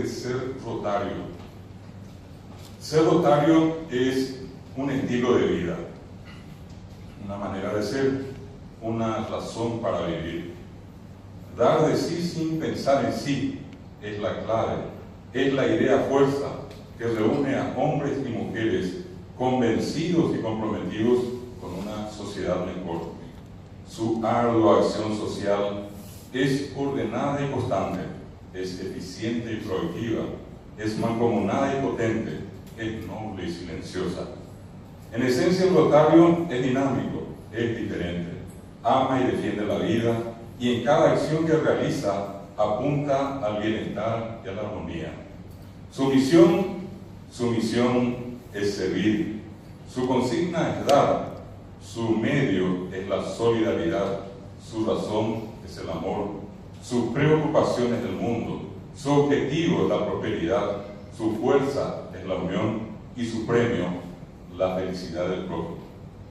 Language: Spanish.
Ser rotario. Ser rotario es un estilo de vida, una manera de ser, una razón para vivir. Dar de sí sin pensar en sí es la clave, es la idea fuerza que reúne a hombres y mujeres convencidos y comprometidos con una sociedad mejor. Su ardua acción social es ordenada y constante, es eficiente y proactiva, es mancomunada y potente, es noble y silenciosa. En esencia, el rotario es dinámico, es diferente, ama y defiende la vida, y en cada acción que realiza apunta al bienestar y a la armonía. Su misión es servir, su consigna es dar, su medio es la solidaridad, su razón es el amor, su preocupación es el mundo, su objetivo es la prosperidad, su fuerza es la unión y su premio, la felicidad del prójimo.